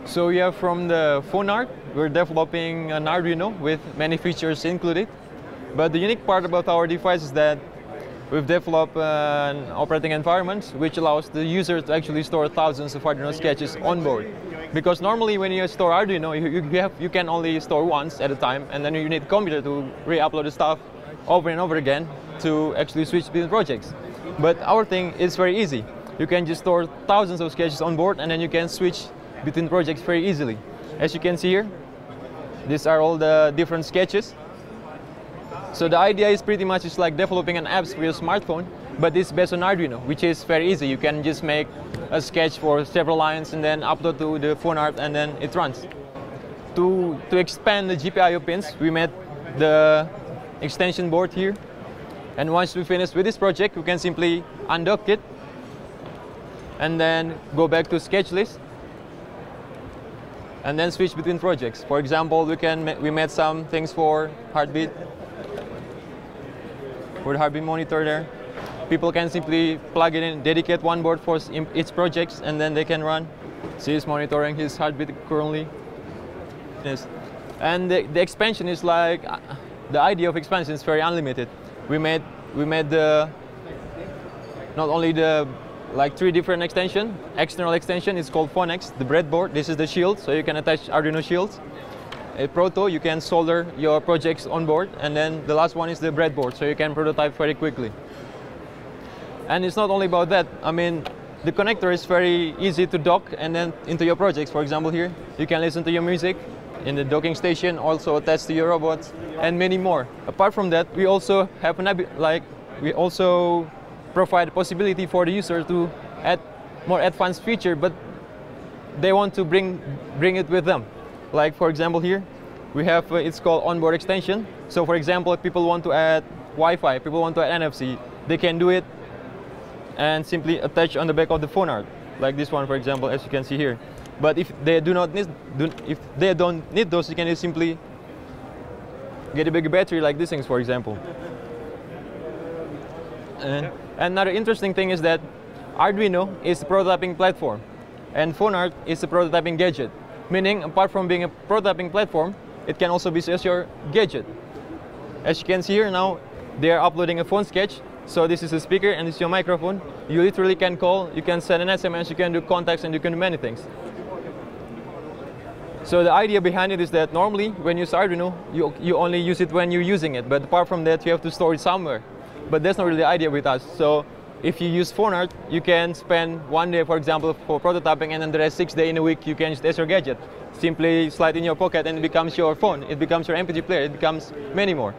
So we have from the Phoenard, we're developing an Arduino with many features included. But the unique part about our device is that we've developed an operating environment which allows the user to actually store thousands of Arduino sketches on board. Because normally when you store Arduino, you can only store once at a time, and then you need a computer to re-upload the stuff over and over again to actually switch between projects. But our thing is very easy. You can just store thousands of sketches on board, and then you can switch between projects very easily. As you can see here, these are all the different sketches. So the idea is pretty much it's like developing an app for your smartphone, but it's based on Arduino, which is very easy. You can just make a sketch for several lines and then upload to the Phoenard, and then it runs. To expand the GPIO pins, we made the extension board here. And once we finish with this project, we can simply undock it and then go back to sketch list and then switch between projects. For example, we made some things for heartbeat, for the heartbeat monitor there. People can simply plug it in, dedicate one board for each project, and then they can run. See, he's monitoring his heartbeat currently. Yes. And the expansion is like, the idea of expansion is very unlimited. We made the, not only the like 3 different extension. External extension is called Phonex, the breadboard. This is the shield, so you can attach Arduino shields. A proto, you can solder your projects on board, and then the last one is the breadboard, so you can prototype very quickly. And it's not only about that. I mean, the connector is very easy to dock and then into your projects. For example, here you can listen to your music in the docking station, also attached to your robots, and many more. Apart from that, we also have we also provide a possibility for the user to add more advanced feature, but they want to bring it with them. Like for example here, we have it's called onboard extension. So for example, if people want to add Wi-Fi, people want to add NFC, they can do it and simply attach on the back of the Phoenard, like this one for example, as you can see here. But if they don't need those, you can just simply get a bigger battery like these things, for example. And another interesting thing is that Arduino is a prototyping platform, and Phoenard is a prototyping gadget. Meaning, apart from being a prototyping platform, it can also be as your gadget. As you can see here now, they are uploading a phone sketch. So this is a speaker and this is your microphone. You literally can call, you can send an SMS, you can do contacts, and you can do many things. So the idea behind it is that normally when you use Arduino, you only use it when you're using it. But apart from that, you have to store it somewhere. But that's not really the idea with us. So if you use Phoenard, you can spend one day, for example, for prototyping, and then the rest 6 days in a week you can use it as your gadget. Simply slide in your pocket and it becomes your phone. It becomes your MP3 player. It becomes many more.